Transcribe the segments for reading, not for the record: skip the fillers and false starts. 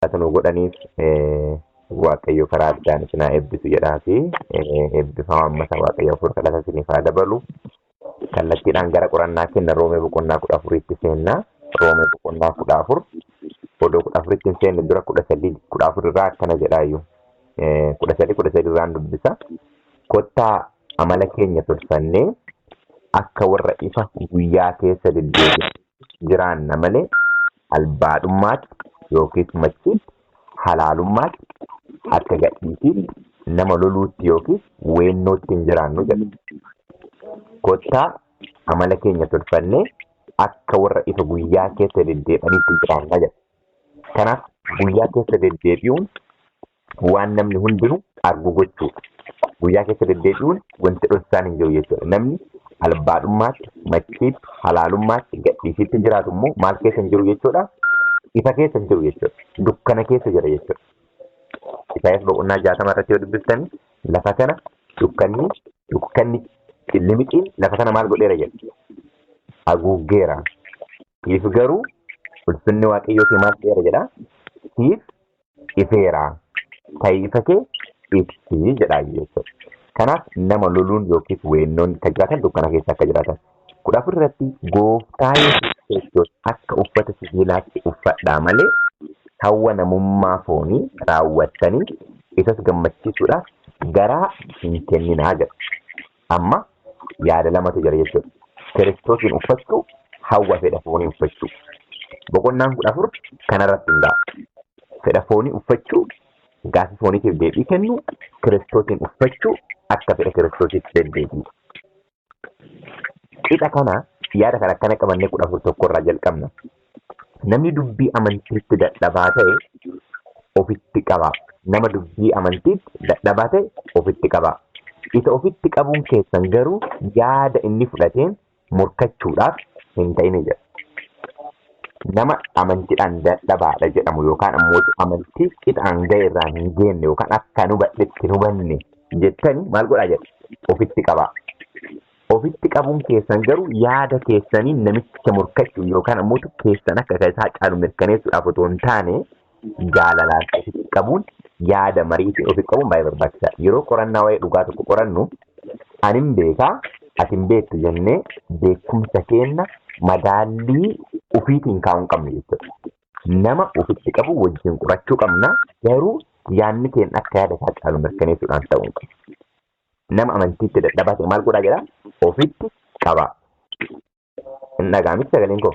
Atanu godhaniif waaqayyo karaa addaan isin haa eebbisu jedhaa fi eebbifama ammata waaqayyo afur kadhata isiniif haa dabalu. Kallattiidhaan gara qorannaa kenna Roomee boqonnaa 14tti seenna. Roomee boqonnaa 14 odoo 14tti hin seenne dura 13 14 irraa akkana jedhaayyuu 13 irraan dubbisa. Kottaa amala keenya tolfannee akka warra ifa guyyaa keessa deddeebi'an jiraanna malee albaadhummaatti yookiis machiitti halaalummaatti akka gadhiisiin nama loluutti yookiis weennootti hin jiraannu jedhu. Kottaa amala keenya tolfannee akka warra ifa guyyaa keessa deddeebi'anitti jiraanna jedha. Kanaaf guyyaa keessa deddeebi'uun waan namni hundinuu argu gochuudha. Guyyaa keessa deddeebi'uun wanti dhoksaan hin jiru jechuudha. Namni albaadhummaatti, machiitti, halaalummaatti, gadhiisitti jiraatu immoo maal keessa hin jiru jechuudha? Ifa keessa hin jiru jechuudha. Dukkana keessa jira jechuudha. Isaayyaas boqonnaa 60 irratti yoo dubbiftan lafa kana dukkanni limixiin lafa kana maal godheera jedha? Haguuggeera. Siif garuu ulfinni waaqayyoo kee maal ta'eera jedha? Siif ifeera. Ta'ii ifa kee ibsi jedhaa jechuudha. Kanaaf nama loluun yookiis weennoon kan jiraatan dukkana keessa akka jiraatan. 14 irratti gooftaa Yesuus akka uffata sibiilaatti uffadhaa malee hawwa namummaa foonii raawwattanii isas gammachiisuudhaaf garaa hin kenninaa jedha. Amma yaada lamatu jira jechuudha. Kiristoosiin uffachuu hawwa fedha foonii uffachuu. Boqonnaan 14 kanarratti hundaa'a. Fedha foonii uffachuu gaafa fooniitiif deebii kennu Kiristoosiin uffachuu akka fedha Kiristoosiitti deddeebi'u. Qixa kana yaada kana akkana qabannee 14 irraa jalqabna. Namni dubbii amantiitti dadhabaa ta'e ofitti qaba. Nama dubbii amantiitti dadhabaa ta'e ofitti qaba. Isa ofitti qabuun keessan garuu yaada inni fudhateen morkachuudhaaf hin ta'ine jedha. Nama amantiidhaan dadhabaadha jedhamu yookaan ammoo amantii qixaan ga'e irraa hin geenne yookaan akka nu badhetti nu banne jettanii maal godhaa jedha? Ofitti qaba. Ofitti qabuun keessan garuu yaada keessanii namicha morkachuu yookaan ammoo keessan akka isaa caalu mirkaneessuudhaaf otoo hin taane jaalalaan ofitti qabuun yaada mariitiin ofitti qabuun baay'ee barbaachisaadha. Yeroo qorannaa waa'ee dhugaa tokko qorannu ani hin beekaa ati hin beektu jennee beekumsa keenya madaallii ufiitiin kaa'uu hin qabne jechuudha. Nama ofitti qabu wajjin qorachuu qabna garuu yaadni keenya akka yaada isaa caalu mirkaneessuudhaan ta'uu hin qabu. Nama amantiitti dadhabaa ta'e maal godhaa jedha? Ofitti qaba. Hin dhagaamitti sagaleen koo?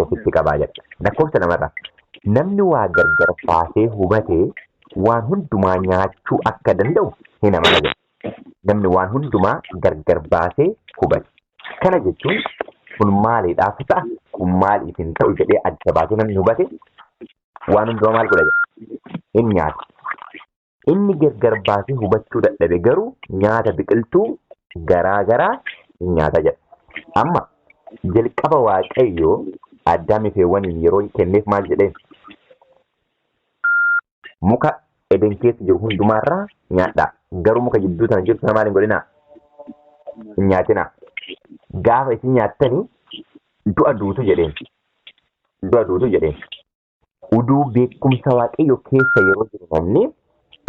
Ofitti qabaa jedha. Lakkoofsa namarraa. Namni waa gargar baasee hubatee waan hundumaa nyaachuu akka danda'u hin amana jedha. Namni waan hundumaa gargar baasee hubate. Kana jechuun kun maaliidhaaf ta'a? Kun maaliif hin ta'u jedhee adda baasee namni hubate waan hundumaa maal godha jedha? Hin nyaata. Inni gargar baasee hubachuu dadhabe garuu nyaata biqiltuu garaa garaa hin nyaata jedha. Amma jalqaba waaqayyoo Addaamiif Heewwaniin yeroo kenneef maal jedheen? Muka Eden keessa jiru hundumaarraa nyaadhaa. Garuu muka jidduu sana jirtu sana maal hin godhinaa? Hin nyaatinaa. Gaafa isin nyaattanii du'a duutu jedheen. Du'a duutu jedheen. Uduu beekumsa waaqayyoo keessa yeroo jiru namni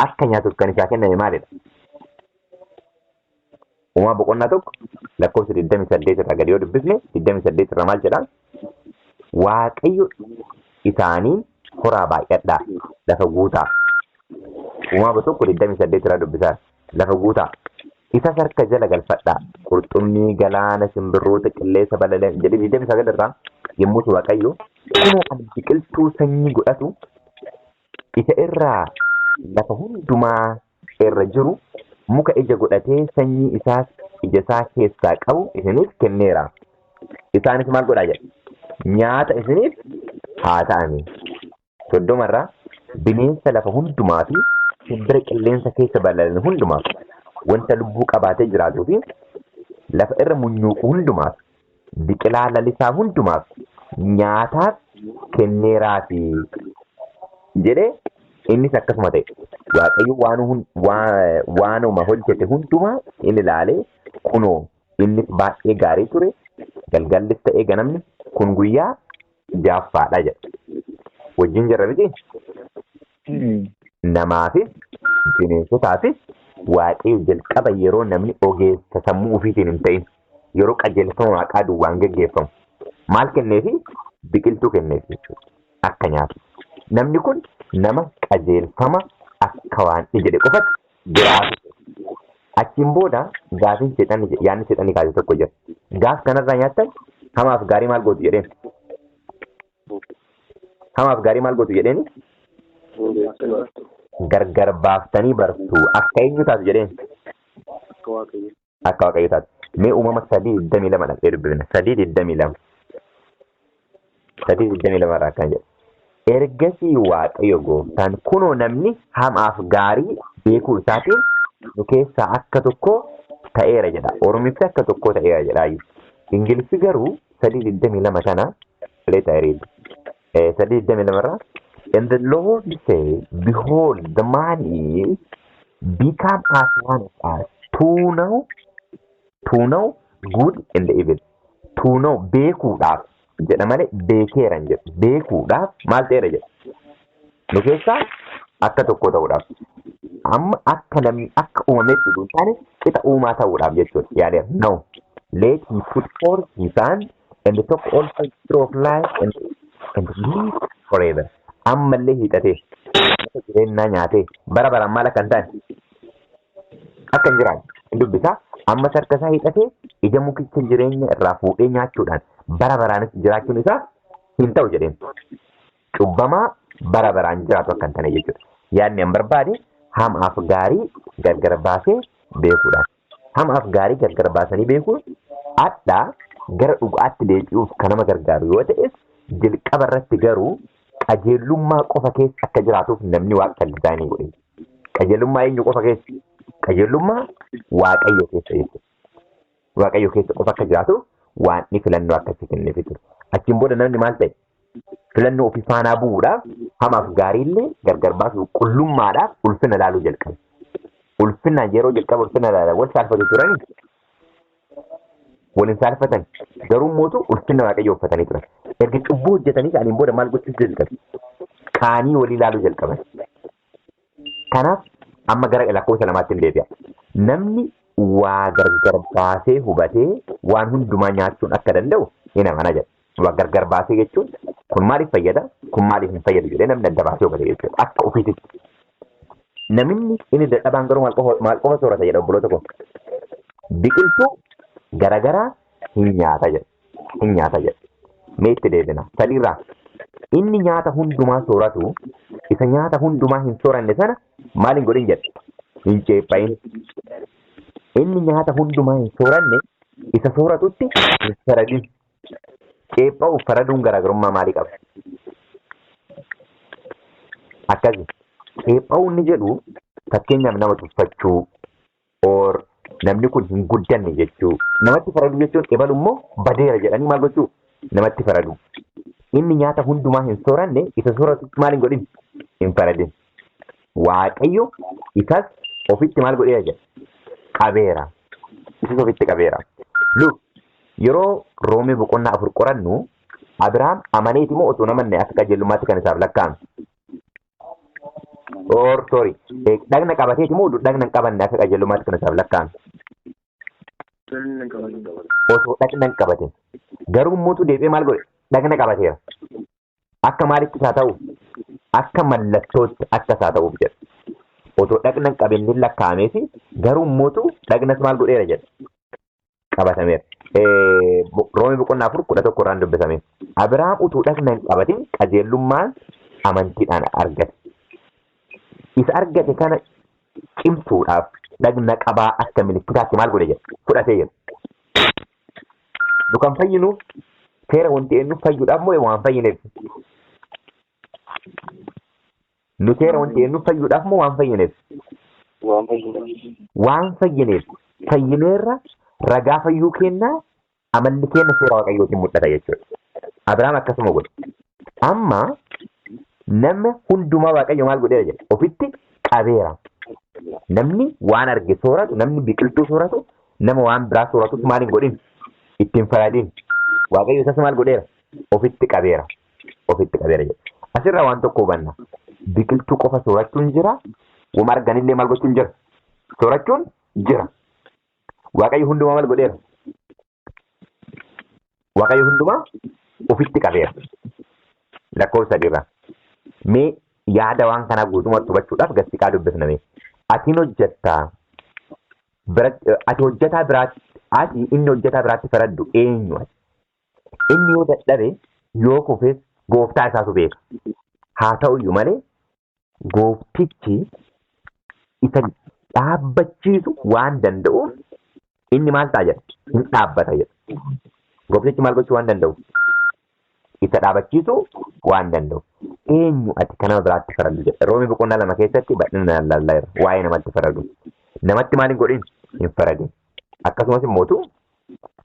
akka nyaatuuf kan isaa kenname maalidha? Uumaa boqonnaa tokko lakkoofsa 28 irraa gadi yoo dubbifne 28 irraa maal jedhaa? Waaqayyo isaaniin horaa baay'adhaa lafa guutaa. Uumaa tokko 28 irraa dubbisaa lafa guutaa. Isa harka jala galfadhaa qurxummii galaana simbirroota qilleensa balali'an jedhee 29 irraa yommuu waaqayyo kunoo ani biqiltuu sanyii godhatu isa irraa lafa hundumaa irra jiru muka ija godhatee sanyii isaas ija isaa keessaa qabu isiniif kenneera. Isaanis maal godhaa jedha? Nyaata isiniif haa ta'ani. 30 irraa bineensa lafa hundumaa fi simbira qilleensa keessa balali'an hundumaaf wanta lubbuu qabaatee jiraatuu fi lafa irra munyuuqu hundumaaf biqilaa lalisaa hundumaaf nyaataaf kenneeraati jedhee innis akkasuma ta'e. Waaqayyo waanuma hojjete hundumaa inni ilaalee kunoo innis baay'ee gaarii ture galgallis ta'ee ganamni kun guyyaa jaffaadha jedha. wajjin jirra miti namaafis bineensotaafis waaqayyo jalqaba yeroo namni ogeessa sammuu ofiitiin hin ta'in yeroo qajeelfama waaqaa duwwaan geggeeffamu maal kenneefi biqiltuu kenneef jechuudha akka nyaatu namni kun nama qajeelfama akka waan jedhe qofatti jiraatu achiin booda gaafiin seexanni yaanni seexanni kaasee tokko jira gaaf kanarraa nyaattan hamaaf gaarii maal gootu jedheen hamaaf gaarii maal gootu jedheeni gargar baaftanii bartu akka eenyu taatu jedheen akka waaqayyo taatu mee uumama 3:22 dhaqee dubbifna 3:22 irraa akkan jedhe ergasii waaqayyo gooftaan kunoo namni hamaaf gaarii beekuu isaatiin nu keessaa akka tokko ta'eera jedha oromifti akka tokko ta'eera jedha ingiliffi garuu 3:22 kana leeta read 3:22 irraa and the Lord said, behold, the man is become as one of us, to know good and evil. To know beekuudhaaf jedha malee beekeeran jedhu beekuudhaaf maal ta'eera jedha nu keessaa akka tokko ta'uudhaaf amma akka namni akka uumametti hin taane qixa uumaa ta'uudhaaf jechuudha yaadee no let him put forth his hand and talk also true of life and live forever. Ammallee hidhatee jireenyaa nyaatee bara baraan maal akka hin taane akka hin jiraanne dubbisaa amma sarkasaa hidhatee ija mukicha jireenya irraa fuudhee nyaachuudhaan bara baraanis jiraachuun isaa hin ta'u jedheen cubbamaa bara baraan jiraatu akka hin taane jechuudha. Yaadni an barbaade hamaaf gaarii gargar baasee beekuudhaan hamaaf gaarii gargar baasanii beekuun addaa gara dhugaatti deebi'uuf kan nama gargaaru yoo ta'es jalqaba irratti garuu qajeelummaa qofa keessa akka jiraatuuf namni waaqa dizaayinii godhe. Qajeelummaa eenyu qofa keessa? Qajeelummaa waaqayyo keessa jechuudha. Waaqayyo keessa qofa akka jiraatuuf waan inni filannoo akkasii kenneef jechuudha. Achiin booda namni maal ta'e? Filannoo ofii faanaa bu'uudhaaf hamaaf gaariillee gargar baasuuf qullummaadhaaf ulfina ilaaluu jalqabe. Ulfina yeroo jalqaba ulfina ilaalan wal saalfatu turanii waliin saalfatan garuu mootu ulfina waaqayyo uffatanii turan. Erga cubbuu hojjetanii ka'aniin booda maal gochuuf jalqabe? Kaanii walii ilaaluu jalqaban. Kanaaf amma gara lakkoofsa lamaatti hin deebi'a. Namni waa gargar baasee hubatee waan hundumaa nyaachuun akka danda'u ni amana jedha. Waa gargar baasee jechuun kun maaliif fayyada? Kun maaliif hin fayyadu jedhee namni adda baasee hubate jechuudha. Akka ofiisitti. Namni inni dadhabaan garuu maal qofa soorata jedha obboloota koo. Biqiltuu garagaraa hin nyaata jedha. Hin nyaata jedha. Mee itti deebina. Sadiirraa inni nyaata hundumaa sooratu isa nyaata hundumaa hin sooranne sana maal hin godhin jedha. Hin ceephayin. Inni nyaata hundumaa hin sooranne isa sooratutti hin faradin. Ceepha'uuf faraduun garaagarummaa maalii qaba? Akkasi. Ceepha'uu inni jedhu fakkeenyaaf nama tuffachuu or namni kun hin guddanne jechuu. Namatti faraduu jechuun ebalu immoo badeera jedhanii maal gochuu? Namatti faradu. Inni nyaata hundumaa hin sooranne isa sooratutti maal hin godhin? Hin faradin. Waaqayyo isas ofitti maal godheera jedha? Qabeera. Isas ofitti qabeera. Luuk yeroo Roomee boqonnaa 4 qorannu Abiraam amaneeti moo otoo namanne akka qajeelummaatti kan isaaf lakkaa'ame? Dhagna qabateeti moo dhagna hin qabanne akka qajeelummaatti kan isaaf lakkaa'ame? Otoo dhagna hin qabatin. Garuu mootu deebi'ee maal godhe? Dhagna qabateera. Akka maalitti isaa ta'u? Akka mallattootti akka isaa ta'uuf jedha. Otoo dhagna hin qabinni lakkaa'ameefi garuu mootu dhagnas maal godheera jedha. Qabatameera. Roomee boqonnaa 4:11 irraan dubbisame. Abiraam utuu dhagna hin qabatin qajeelummaan amantiidhaan argate. Isa argate kana cimsuudhaaf dhagna qabaa akka milikkitaatti maal godhe jedha. Fudhatee jedha. Nu kan fayyinu seera wanti eenyu fayyuudhaaf moo waan fayyineef? Nu seera wanti eenyu fayyuudhaaf moo waan fayyineef? Waan fayyineef. Fayyineerra ragaa fayyuu kennaa amalli kenna seera waaqayyootiin mul'ata jechuudha. Abiraam akkasuma godhe. Amma nama hundumaa waaqayyo maal godheera jedha. Ofitti qabeera. Namni waan arge sooratu, namni biqiltuu sooratu, nama waan biraa sooratutti maal hin godhin? Ittiin faradin. Waaqayyo isas maal godheera? Ofitti qabeera. Ofitti qabeera jedha. asirraa waan tokko hubanna. Biqiltuu qofa soorachuun jira. Wama arganillee maal gochuun jira? Soorachuun jira. Waaqayyo hundumaa maal godheera? Waaqayyo hundumaa ofitti qabeera. Lakkoofsa dirra. Mee yaada waan kanaa guutumatti hubachuudhaaf gastiqaa dubbifname. Atiin hojjettaa ati hojjetaa biraatti inni hojjetaa biraatti faraddu eenyu? Inni yoo dadhabe yoo kufes gooftaa isaatu beeka. Haa ta'uyyuu malee gooftichi isa dhaabbachiisu waan danda'uuf inni maal ta'a jedha? Hin dhaabbata jedha. Gooftichi maal gochuu waan danda'u? Isa dhaabbachiisu waan danda'u. Eenyu ati kana biraatti faraddu jedha. Roomii boqonnaa 2 keessatti bal'inaan ilaallaa jira. Waa'ee namatti faradu. Namatti maal hin godhin? Hin faradin. Akkasumas immoo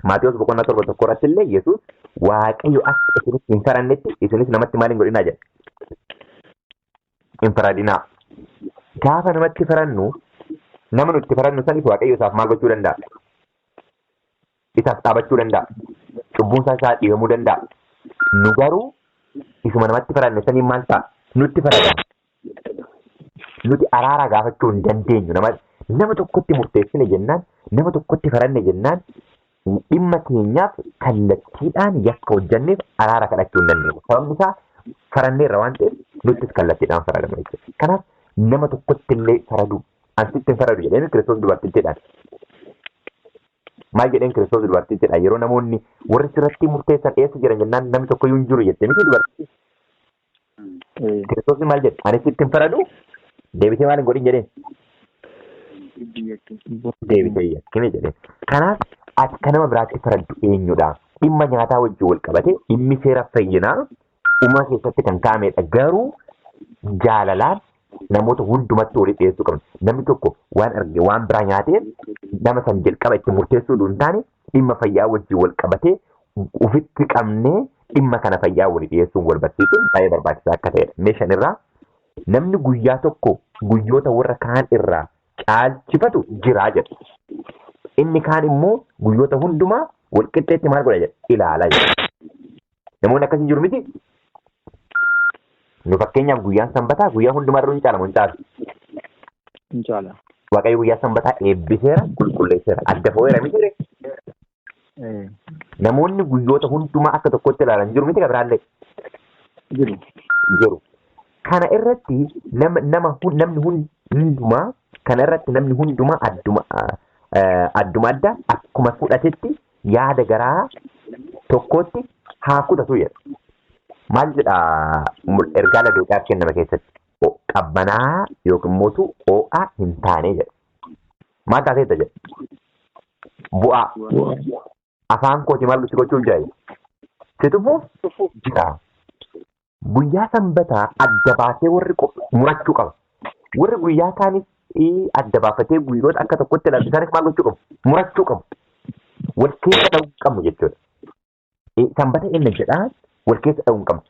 Maatiyos boqonnaa 7 irratti illee Yesuus Waaqayyo akka isinis hin farannetti isinis namatti maal hin godhinaa jedha. Hin faradinaa. Gaafa namatti farannu nama nutti farannu sanis Waaqayyo isaaf maal gochuu danda'a? Isaaf dhaabachuu danda'a. Cubbuun isaa dhiibamuu danda'a. Nu garuu isuma namatti faranne sanii maal ta'a? Nutti faradama. Nuti araara gaafachuu hin dandeenyu. Nama tokkotti murteessine jennaan, nama tokkotti faranne jennaan, dhimma keenyaaf kallattiidhaan yakka hojjanneef araara kadhachuu hin dandeenyu. Sababni isaa faranneerra waan ta'eef nuttis kallattiidhaan faradama jechuudha. Kanaaf nama tokkotti illee faradu, ansitti hin faradu jedheen Kiristoos dubartittiidhaan. Maal jedheen Kiristoos dubartittiidhaan yeroo namoonni warri sirratti murteessan eessa jiran jennaan namni tokko iyyuu hin jiru jettee miti dubartitti. Kiristoos maal jedhe? Ani sitti hin faradu deebitee maal hin godhin jedheen? Deebitee yakkine jedheen. Kanaaf ati kan nama biraatti faraddu eenyudha? Dhimma nyaataa wajjin wal qabate dhimmi seera fayyinaa uumaa keessatti kan kaa'amedha. Garuu jaalalaan namoota hundumatti walii dhiyeessuu qabna. Namni tokko waan arge waan biraa nyaatee nama san jalqaba itti murteessuu hin taane dhimma fayyaa wajjin wal qabatee ofitti qabnee dhimma kana fayyaa walii dhiyeessuun wal barsiisuun baay'ee barbaachisaa akka ta'edha. Meeshaan irraa namni guyyaa tokko guyyoota warra kaan irraa caalchifatu jiraa jedha. Inni kaan immoo guyyoota hundumaa wal qixxeetti maal godha jedha? Ilaalaa jedha. Namoonni akkasii jiru miti? Nu fakkeenyaaf guyyaan sanbataa guyyaa hundumaa irra hin caalamu hin caalu. Hin caala. Waaqayyo guyyaa sanbataa eebbiseera qulqulleesseera adda fo'eera miti? Namoonni guyyoota hundumaa akka tokkotti ilaalan jiru miti kabiraallee? Jiru. Kana irratti namni hundumaa adduma adda akkuma fudhatetti yaada garaa tokkotti haa kutatu jedha. Maal jedha ergaa Laodiiqeyaaf kenname keessatti qabbanaa yookiin mootu ho'aa hin taane jedha. Maal taateetta jedha? Bu'aa. Afaan kooti maal gochuun jira? Si tufuuf jira. Guyyaa sanbataa adda baasee warri murachuu qaba. Warri guyyaa kaanis adda baafatee guyyoota akka tokkotti ilaalu isaanis maal gochuu qabu? Murachuu qabu. Wal keessa dha'uu qabu jechuudha. Sanbata inni jedhaa wal keessa dha'uu qabu.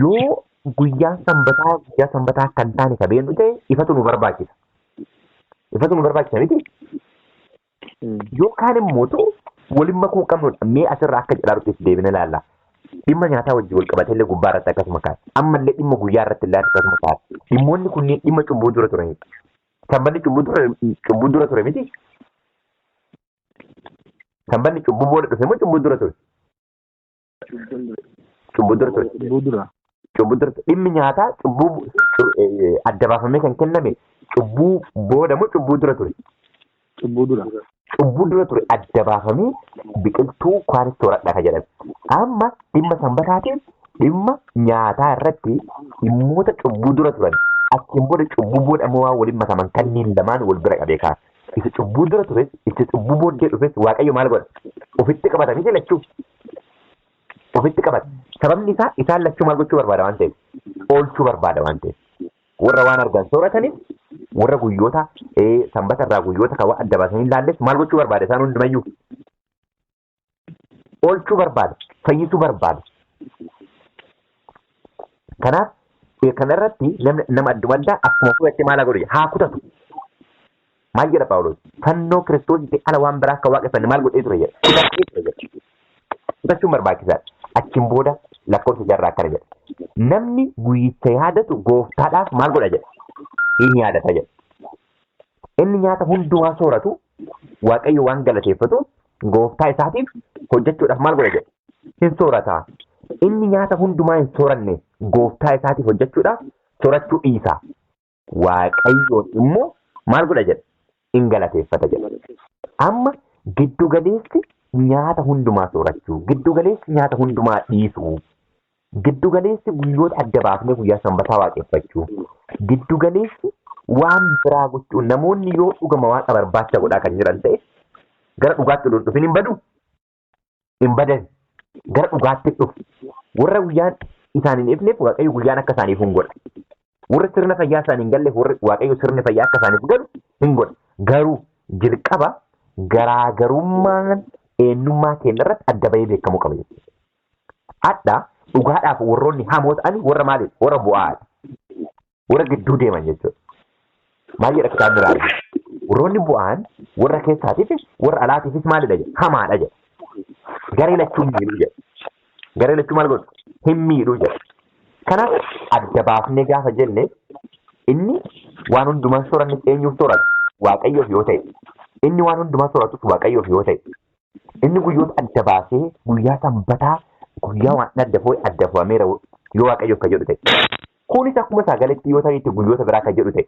Yoo guyyaa sanbataa kan taane kabeenyu ta'e ifatu nu barbaachisa. Ifatu nu barbaachisa miti? Yookaan immoo waliin makuu qabnudha. Mee asirraa akka jedhaa deebina ilaalla. Dhimma nyaataa wajjin wal qabatee illee gubbaa irratti akkasuma kaa'e. Ammallee dhimma guyyaa irratti illee akkasuma kaa'e. Dhimmoonni kunneen dhimma cubbuu dura turanidha. Sanbanni cubbuu dura ture miti? Sanbanni cubbuu booda dhufe moo cubbuu dura ture? Cubbuu dura ture. Cubbuu dura ture. Dhimmi nyaataa cubbuu adda baafamee kan kenname cubbuu booda moo cubbuu dura ture? Cubbuu dura. Cubbuu dura ture adda baafamee biqiltuu kwaanis tooradha kan jedhame. Amma dhimma sanbataatiin dhimma nyaataa irratti dhimmoota cubbuu dura turan achiin booda cubbuu booda ammoo waan waliin makaman kanneen lamaan wal bira qabee ka'a. Isa cubbuu dura tures isa cubbuu booddee dhufes Waaqayyo maal godha? Ofitti qabata miti lachuu. Ofitti qabata. Sababni isaa isaan lachuu maal gochuu barbaada waan ta'eef? Oolchuu barbaada waan ta'eef. Warra waan argan soorataniif warra guyyoota sanbata irraa guyyoota kan adda baasanii ilaalles maal gochuu barbaada isaan hundumayyuu? Oolchuu barbaada. Fayyisuu barbaada. Kanaaf kanarratti nama adduma addaa akkuma fudhatte maal godhu haa kutatu. Maal jedha Phaawulos? Fannoo Kiristoos ala waan biraa akka waaqeffanne maal godhee ture jedha. Kutachuun barbaachisaadha. Achiin booda lakkoofsa jarraa akkana jedha. Namni guyyicha yaadatu gooftaadhaaf maal godha jedha? Inni yaadata jedha. Inni nyaata hundumaa sooratu waaqayyo waan galateeffatu gooftaa isaatiif hojjechuudhaaf maal godha jedha? Hin soorata. Inni nyaata hundumaa hin sooranne gooftaa isaatiif hojjechuudhaaf soorachuu dhiisa. Waaqayyoon immoo maal godha jedha? Hin galateeffata jedha. Amma giddu galeessi nyaata hundumaa soorachuu, giddu galeessi nyaata hundumaa dhiisuu, giddu galeessi guyyoota adda baafnee guyyaa sanbataa waaqeffachuu, giddu galeessi waan biraa gochuu namoonni yoo dhugama waaqa barbaacha godhaa kan jiran ta'e gara dhugaatti dhufin hin badu hin badan gara dhugaatti dhufu warra guyyaan isaan hin ifneef waaqayyo guyyaan akka isaaniif hin godha. Warra sirna fayyaa isaanii hin galle waaqayyo sirni fayyaa akka isaaniif godhu hin godha. Garuu jalqaba garaagarummaan eenyummaa keenya irratti adda bahee beekamuu qaba jechuudha. Adda dhugaadhaaf warroonni hamoo ta'anii warra maaliidha? Warra bu'aadha. Warra gidduu deeman jechuudha. Maal jedha kitaabni raajii? Warroonni bu'aan warra keessaatiifis warra alaatiifis maalidha jedha? Hamaadha jedha. Garee lachuu miidhuu jedha. Garee lachuu maal godhu? Hin miidhuu jedha. Kanaaf adda baafnee gaafa jenne inni waan hundumaa soorannis eenyuuf soorata? Waaqayyoof yoo ta'e. Inni waan hundumaa sooratus waaqayyoof yoo ta'e. Inni guyyoota adda baasee guyyaa sanbataa guyyaa waan adda fo'e adda fo'ameera yoo waaqayyoof kan jedhu ta'e. Kunis akkuma sagaleetti yoo ta'e guyyoota biraa kan jedhu ta'e.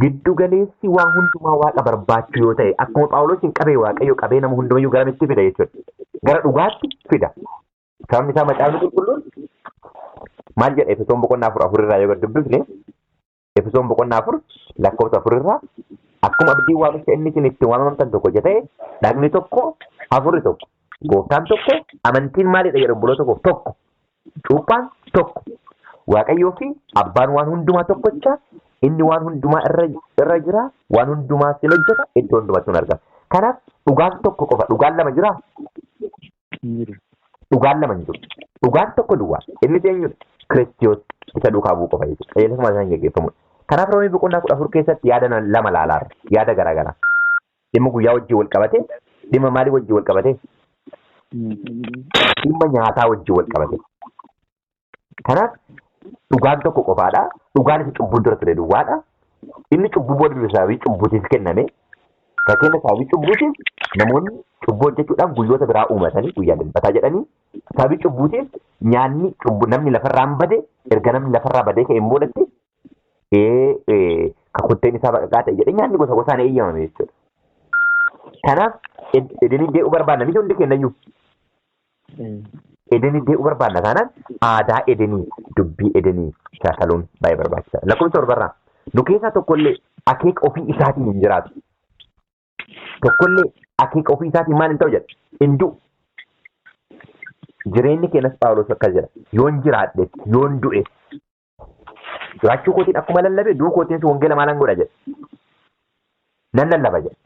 Giddu galeessi waan hundumaa waaqa barbaachuu yoo ta'e akkuma Phaawulos hin qabee waaqayyo qabee nama hundumayyuu garamitti fida jechuudha. Gara dhugaatti fida. Sababni isaa macaafni qulqulluun maal jedha Efesoon boqonnaa 4 irraa yoo dubbifne Efesoon boqonnaa 4 lakkoofsa 4 irraa akkuma abdii waamicha inni isin itti waamamtan tokko jedhee dhagni tokko hafuurri tokko gooftaan tokko amantiin maalidha jedhu obboloota tokko cuuphaan tokko waaqayyoo fi abbaan waan hundumaa tokkocha inni waan hundumaa irra jira waan hundumaa sin hojjeta iddoo hundumaatti hin argama. Kanaaf dhugaan tokko qofa dhugaan lama jiraa? Dhugaan lama hin jiru. Dhugaan tokko duwwaa inni eenyudha? Kiristoos isa duukaa bu'u qofa jechuudha. Qajeelfama isaan gaggeeffamudha. Kanaaf Roomee boqonnaa 14 keessatti yaada lama laalaarra yaada garaagaraa. Dhimma guyyaa wajjin wal qabate dhimma maalii wajjin wal qabate? Dhimma nyaataa wajjin wal qabate. Kanaaf dhugaan tokko qofaadha. Dhugaan isa cubbuu dura ture duwwaadha. Inni cubbuu booda sababii cubbuutiif kenname. Fakkeenya sababii cubbuutiif namoonni cubbuu hojjechuudhaan guyyoota biraa uumatanii guyyaa dilbataa jedhanii sababii cubbuutiif nyaanni namni lafarraan bade erga namni lafarraa badee ka'een boodatti kakutteen isaa baqaqaa ta'e jedhee nyaanni gosa gosaan eeyyamame jechuudha. Kanaaf edenii dee'uu barbaadna miti hundi kennayyuu. Edenii dee'uu barbaadna taanaan aadaa edenii dubbii edenii shaakaluun baay'ee barbaachisaadha. Lakkoofsa torbarraa nu keessaa tokkollee akeeka ofii isaatiin hin jiraatu. Tokkollee akeeka ofii isaatiin maal hin ta'u jedha? Hin du'u. Jireenyi keenyas Phaawulos akkas jedha. Yoon jiraadhe yoon du'e. Jiraachuu kootiin akkuma lallabe du'uu kootiin wangeela maalan godha jedha. Nan lallaba jedha.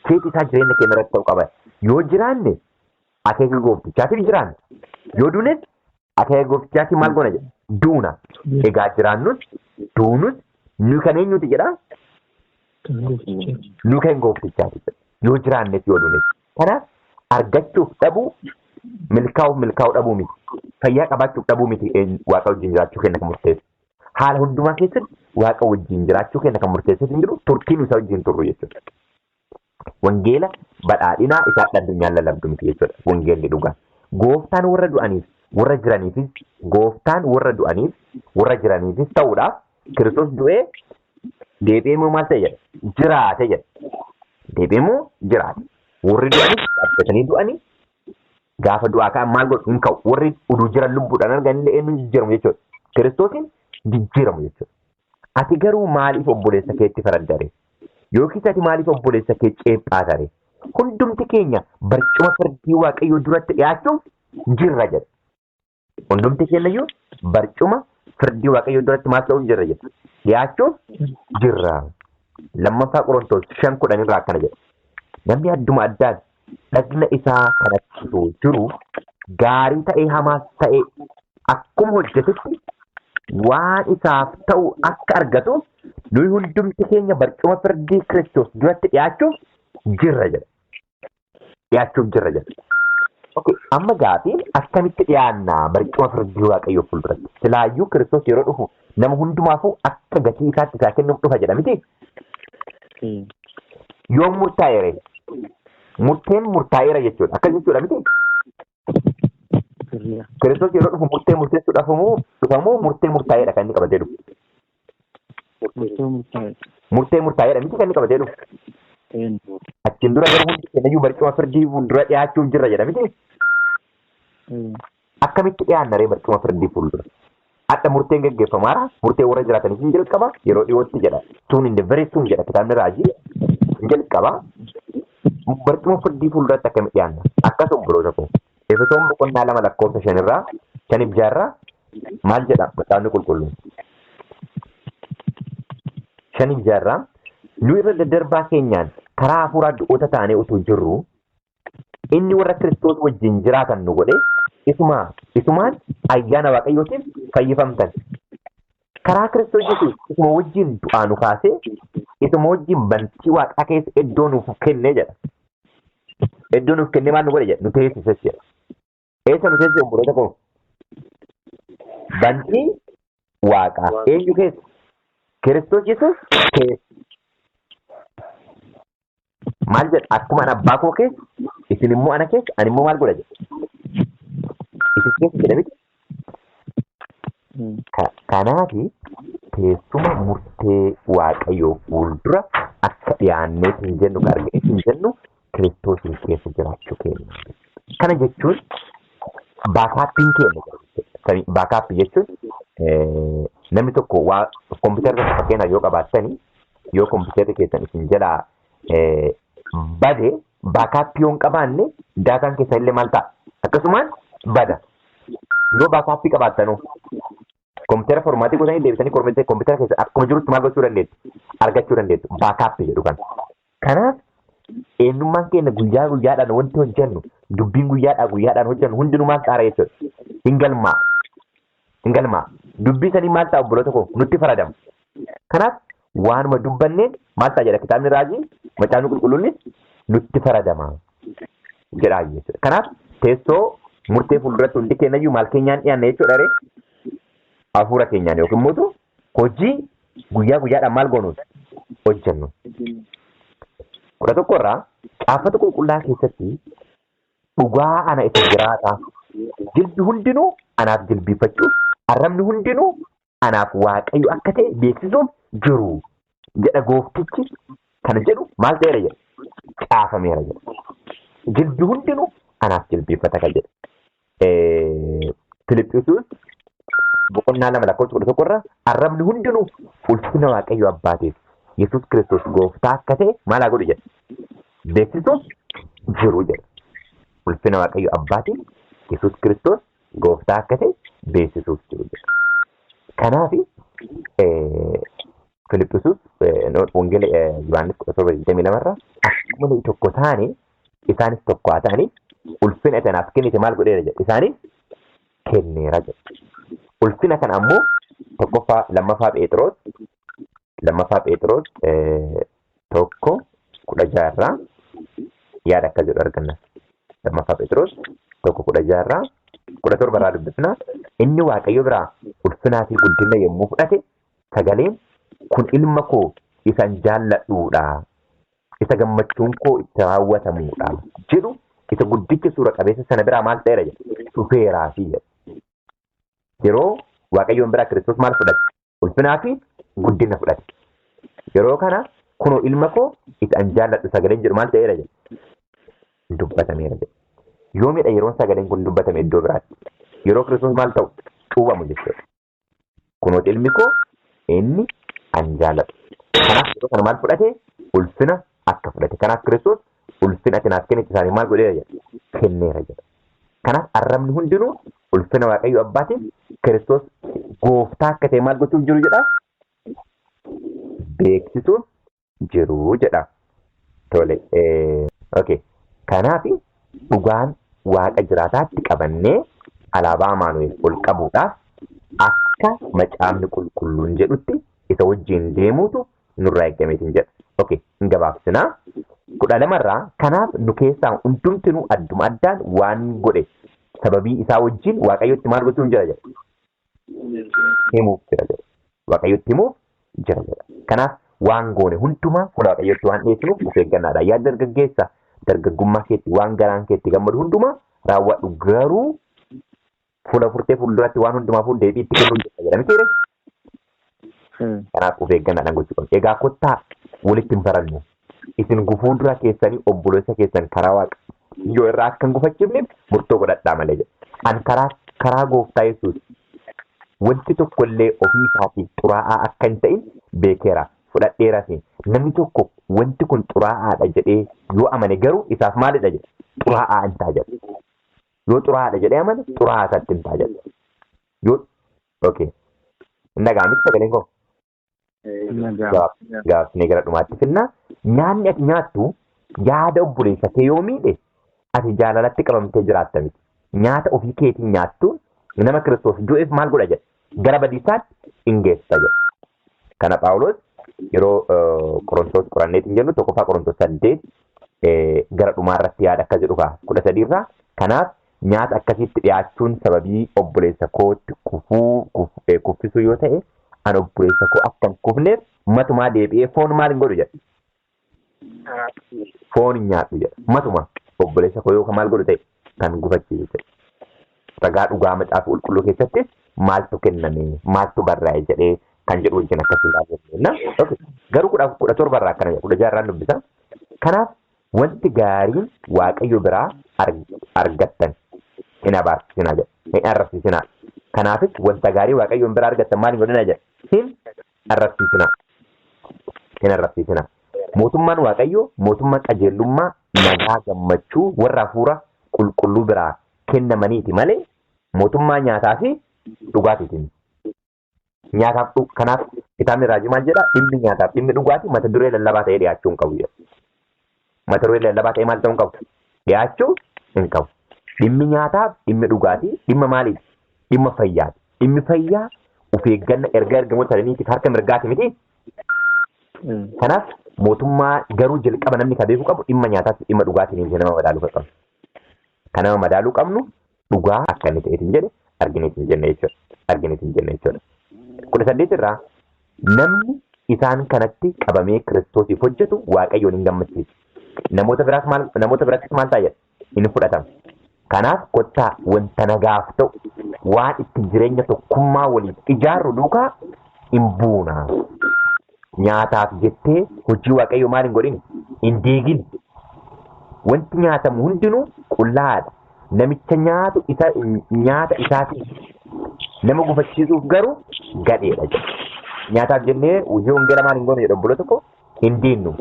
Seeti isaa jireenya keenya irratti ta'uu qaba. Yoo jiraanne akeeka gooftichaatiif jiraanne. Yoo duunes akeeka gooftichaatiin maal goona jedha? Duuna. Egaa jiraannus duunus nu kan eenyuti jedhaa? Nu kan gooftichaati. Yoo jiraannes yoo duunes. Kanaaf argachuuf dhabuu milkaa'uuf dhabuu miti. Fayyaa qabaachuuf dhabuu miti waaqa wajjin jiraachuu keenya kan murteessu. Haala hundumaa keessatti waaqa wajjin jiraachuu keenya kan murteessu hin jiru turtiin isaa wajjin turru jechuudha. Wangeela badhaadhinaa isaa addunyaan lallabdu miti jechuudha. Wangeelli dhugaa. Gooftaan warra du'aniif warra jiraniifis gooftaan warra du'aniif warra jiraniifis ta'uudhaaf Kiristoos du'ee deebi'ee immoo maal ta'e jedha? Jiraate jedha. Deebi'ee immoo jiraate. Warri du'anis dhaabbatanii du'anii gaafa du'aa ka'an maal godhu hin ka'u. Warri uduu jiran lubbuudhaan arganillee eenyu jijjiiramu jechuudha. Kiristoosiin jijjiiramu jechuudha. Ati garuu maaliif obboleessa keetti faraddare? Yookiis ati maaliif obboleessa kee ceephaatare? Hundumti keenya barcuma firdii waaqayyoo duratti dhiyaachuuf jirra jedha. Hundumti keenyayyuu barcuma firdii waaqayyoo duratti maal ta'uuf jirra jedha. Dhiyaachuuf jirra. Lammaffaa Qorontoos 5:10 irraa akkana jedha. Namni adduma addaan dhagna isaa kanatti jiru gaarii ta'ee hamaas ta'ee akkuma hojjetetti waan isaaf ta'u akka argatuuf nuyi hundumti keenya barcuma firdii Kiristoos duratti dhiyaachuuf jirra jedha. Dhiyaachuuf jirra jedha. Okay, amma gaafiin as akkamitti dhiyaanna barcuma firdii waaqayyoo fuulduratti silaayyuu Kiristoos yeroo dhufu nama hundumaafuu akka gatii isaatti isaa kennuuf dhufa jedha miti yoo murtaa'eere murteen murtaa'eera jechuudha akkas jechuudha miti Kiristoos yeroo dhufu murtee murteessuudhaaf dhufamoo murtee murtaa'eedha kan inni qabatee dhufu murtee murtaa'eedha miti kan inni qabatee dhufu achiin dura garuu hundi kennayyuu barcuma firdii fuuldura dhiyaachuuf jirra jedha miti akkamitti dhiyaanna ree barcuma firdii fuuldura adda murteen gaggeeffamaara murtee warra jiraataniif hin jalqaba yeroo dhiyootti jedha tuun in the very soon jedha kitaabni raajii hin jalqaba barcuma firdii fuulduratti akkamitti dhiyaanna akkas obboloota koo Efesoon boqonnaa 2 lakkoofsa 5 irraa 5 maal jedha Macaafni Qulqulluun 5 nu irra daddarbaa keenyaan karaa hafuuraa du'oota taanee utuu jirru inni warra Kiristoos wajjin jiraatan nu godhe isumaan ayyaana waaqayyootiin fayyifamtan karaa Kiristoos Yesuus isuma wajjin du'aa nu kaasee isuma wajjin bantii waaqaa keessa iddoo nuuf kennee jedha iddoo nuuf kennee maal nu godhe jedha nu teessise jedha eessa nu teessise obboloota koo bantii waaqaa eenyu keessa Kiristoos Yesuus keessa maal jedha akkuma ana abbaa koo keessa isin immoo ana keessa ani immoo maal godha jedha isin keessa jedha miti kanaafi teessuma murtee waaqayyoo fuuldura akka dhiyaannee hin jennu ka argine hin jennu Kiristoosiin keessa jiraachuu keenya kana jechuun baakaappiin keenya baakaappii jechuun namni tokko waa kompiitara fakkeenyaaf yoo qabaattanii yoo kompiitara keessan isin jalaa bade baakaappii yoo hin qabaanne daataan keessan illee maal ta'a akkasumaan bada yoo baakaappii qabaattanuu kompiitara formaatii gootanii deebisanii kompiitara keessa akkuma jirutti maal gochuu dandeettu argachuu dandeettu baakaappii jedhu kana kanaaf eenyummaan keenya guyyaa guyyaadhaan wanti hojjennu dubbiin guyyaadhaan hojjennu hundinuu maal ta'a jechuudha hin galmaa dubbii sanii maal ta'a obboloota koo nutti faradama kanaaf waanuma dubbanneen maal ta'a jedha kitaabni raajii macaafni qulqulluunis nutti faradama jedhaa jechuudha kanaaf teessoo murtee fuulduratti hundi keenyayyuu maal keenyaan dhiyaanna jechuudha ree hafuura keenyaan yookiin immoo hojii guyyaa guyyaadhaan maal goonuuti hojjennu. 11 irraa caafata qulqullaa keessatti dhugaa ana isa jiraata jilbi hundinuu anaaf jilbiiffachuuf arrabni hundinuu anaaf waaqayyo akka ta'e beeksisuuf jiru jedha gooftichi kana jedhu maal ta'eera jedha caafameera jedha jilbi hundinuu anaaf jilbiiffata kan jedha Filiphisius boqonnaa 2 lakkoofsa 11 irraa arrabni hundinuu ulfina waaqayyo abbaatiif Yesuus Kiristoos gooftaa akka ta'e maal haa godhu jedha beeksisuuf jiru jedha ulfina waaqayyo abbaatiif Yesuus Kiristoos gooftaa akka ta'e beeksisuuf jiru jedha kanaafi Filiphisius wangeela Yohaannis 17:22 irraa akkuma tokko taane isaanis tokko haa ta'anii ulfina itanaaf kennite maal godheera jedha isaanis kenneera jedha ulfina kana ammoo tokkoffaa lammaffaa Phexros 1:16 irraa yaada akka jedhu arganna lammaffaa Phexros 1:16 irraa 17 irraa dubbisna inni waaqayyo biraa ulfinaa fi guddina yommuu fudhate sagaleen kun ilma koo isan jaalladhuudha isa gammachuun koo itti raawwatamuudha jedhu isa guddicha suura qabeessa sana biraa maal ta'eera jedha dhufeeraa fi jedha yeroo waaqayyoon biraa Kiristoos maal fudhate ulfinaa fi guddina fudhate yeroo kana kunoo ilma koo isan jaalladhu sagaleen jedhu maal ta'eera jedha dubbatameera jedha yoomidha yeroon sagaleen kun dubbatame iddoo biraatti yeroo Kiristoos maal ta'u cuubamu jechuudha kunoo ilmi koo inni an jaalladhu kanaaf yeroo kana maal fudhate ulfina akka fudhate kanaaf Kiristoos ulfina atinaaf kennite isaanii maal godheera jedha kenneera jedha kanaaf arrabni hundinuu ulfina waaqayyo abbaatiin Kiristoos gooftaa akka ta'e maal gochuuf jiru jedha beeksisuuf jiru jedha tole okay kanaaf dhugaan waaqa jiraataatti qabannee alaabaa Amaanu'eel ol qabuudhaaf akka macaafni qulqulluun jedhutti isa wajjin deemuutu nurraa eeggameetiin jedha okay hin gabaabsinaa 12 irraa kanaaf nu keessaa hundumtinuu adduma addaan waan godhe sababii isaa wajjin waaqayyotti maal gochuun jira jedha. Himuuf jira jedha. Waaqayyotti himuuf jira jedha. Kanaaf waan goone hundumaa fuula waaqayyotti waan dhiyeessinuuf of eeggannaadha. Yaa dargaggeessa dargaggummaa keetti waan garaan keetti gammadu hundumaa raawwadhu garuu fuula furtee fuulduratti waan hundumaa fuul deebii itti kennuu jira jedha miti ree. Kanaaf of eeggannaadhaan gochuu qabna. Egaa kottaa walitti hin barannu. Isin gufuu dura keessanii obboleessa keessan karaa waaqa yoo irraa akka hin gufachiifneef murtoo godhadhaa malee jedha. An karaa gooftaa Yesuus wanti tokkollee ofii isaatiin xuraa'aa akka hin ta'in beekeera fudhadheeras. Namni tokko wanti kun xuraa'aadha jedhee yoo amane garuu isaaf maalidha jedha xuraa'aa hin ta'a jedha. Yoo xuraa'aadha jedhee amane xuraa'aa isaatti hin ta'a jedha. Yoo okay. Nagaamitti sagaleen koo. Gaafni gara dhumaatti finna nyaanni ati nyaattu yaada obboleessa kee yoo miidhe ati jaalalatti qabamtee jiraatta miti. Nyaata ofii keetiin nyaattu nama Kiristoos du'eef maal godha jedha gara badiisaatti hin geessa jedha. Kana Phaawulos yeroo Qorontos qoranneetiin jennu tokkoffaa Qorontos 8 gara dhumaarratti yaada akka jedhu 13 irraa. Kanaaf nyaata akkasitti dhiyaachuun sababii obboleessa kootti kuffisuu yoo ta'e an obboleessa koo akka hin kufneef matumaa deebi'ee foon maal hin godhu jedha. Foon hin nyaadhu jedha. Matuma obboleessa koo yookaan maal godhu ta'e kan gufachiisu jedha. Ragaa dhugaa macaafa qulqulluu keessatti maaltu kenname maaltu barraa'e jedhee kan jedhu wajjin akkasii ilaalu. Garuu 17 irraa akkana jedha 16 irraan dubbisa. Kanaaf wanti gaariin waaqayyo biraa argattan hin abaarsisinaa jedha. Hin arrabsisinaa. Kanaafis wanta gaarii waaqayyoon biraa argattan maal hin godhinaa jedha. Hin arrabsisinaa. Hin arrabsisinaa. Mootummaan waaqayyoo mootummaa qajeelummaa nagaa gammachuu warra hafuura qulqulluu biraa kennamaniiti malee mootummaa nyaataa fi dhugaatiitiin. Nyaataaf kanaaf kitaabni raajii maal jedha dhimmi nyaataaf dhimmi dhugaatii mata duree lallabaa ta'ee dhiyaachuu hin qabu jedha. Mata duree lallabaa ta'ee maal ta'uu hin qabu? Dhiyaachuu hin qabu. Dhimmi nyaataaf dhimmi dhugaatii dhimma maaliiti? Dhimma fayyaati. Dhimmi fayyaa of eegganna erga ergamoota sadaniitiif harka mirgaati miti. Kanaaf mootummaa garuu jalqaba namni kan beekuu qabu dhimma nyaataatti dhimma dhugaatiin nama madaaluu qabu. Kan nama madaaluu qabnu dhugaa akka inni ta'eetiin jedhe argineetiin jenna jechuudha. Argineetiin jenna jechuudha. 18 irraa namni isaan kanatti qabamee Kiristoosiif hojjetu waaqayyoon hin gammachiisu. Namoota birattis maal ta'a jedha hin fudhatamu. Kanaaf kottaa wanta nagaaf ta'u waan itti jireenya tokkummaa waliin ijaarru duukaa hin buuna. Nyaataaf jettee hojii waaqayyoo maal hin godhin hin diigin. Wanti nyaatamu hundinuu qullaadha. Namicha nyaata isaatiin nama gufachiisuuf garuu gadheedha jedha. Nyaataaf jennee hojii hongeela maal hin goone jedha obbolo tokko hin diinnu.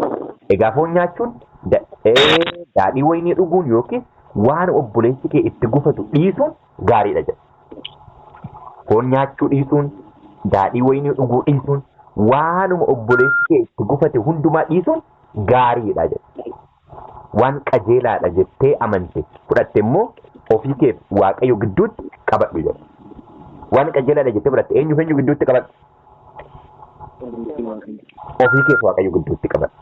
Egaa foon nyaachuun daadhii wayinii dhuguun yookiin waan obboleessi kee itti gufatu dhiisuun gaariidha jedha. Foon nyaachuu dhiisuun daadhii wayinii dhuguu dhiisuun waanuma obboleessi kee itti gufate hundumaa dhiisuun gaariidha jedha. Waan qajeelaadha jettee amante fudhatte immoo ofii keef waaqayyo gidduutti qabadhu jedha. Waan qajeelaadha jettee fudhatte eenyu gidduutti qabadhu? Ofii keef waaqayyo gidduutti qabadhu.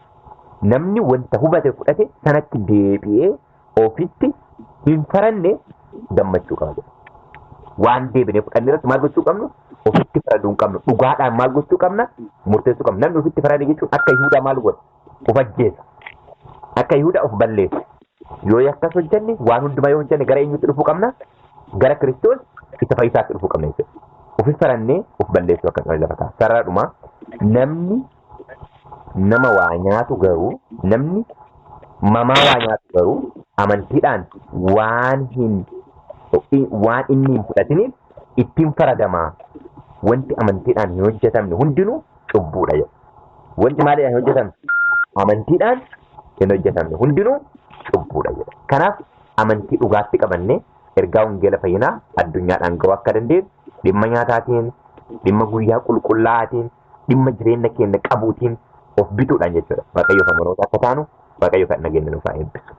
Namni wanta hubate fudhate sanatti deebi'ee ofitti hin faranne gammachuu qaba jedha. Waan deebinee fudhannee irratti maal gochuu qabnu? Ofitti faraduu hin qabnu. Dhugaadhaan maal gochuu qabna? Murteessuu qabna. Namni ofitti farade jechuun akka Yihuudaa maal godha? Of ajjeesa. Akka Yihuudaa of balleessa. Yoo akkas hojjenne waan hundumaa yoo hojjenne gara eenyutti dhufuu qabna? Gara Kiristoos isa fayyisaatti dhufuu qabna jechuudha. Ofi farannee of balleessuu akkasuma lafa ta'a. Sararaadhuma namni nama waa nyaatu garuu namni mamaa waa nyaatu garuu amantiidhaan waan inni hin fudhatiniif ittiin faradamaa. Wanti amantiidhaan hin hojjetamne hundinuu cubbuudha jedha. Wanti maaliidhaan hin hojjetamne? Amantiidhaan hin hojjetamne hundinuu cubbuudha jedha. Kanaaf amantii dhugaatti qabannee ergaa wangeela fayyinaa addunyaadhaan ga'uu akka dandeenyu dhimma nyaataatiin, dhimma guyyaa qulqullaa'aatiin, dhimma jireenya keenya qabuutiin of bituudhaan jechuudha. Waaqayyoof amanoota akka taanu waaqayyoo kan nageenya nuuf haa eebbisu.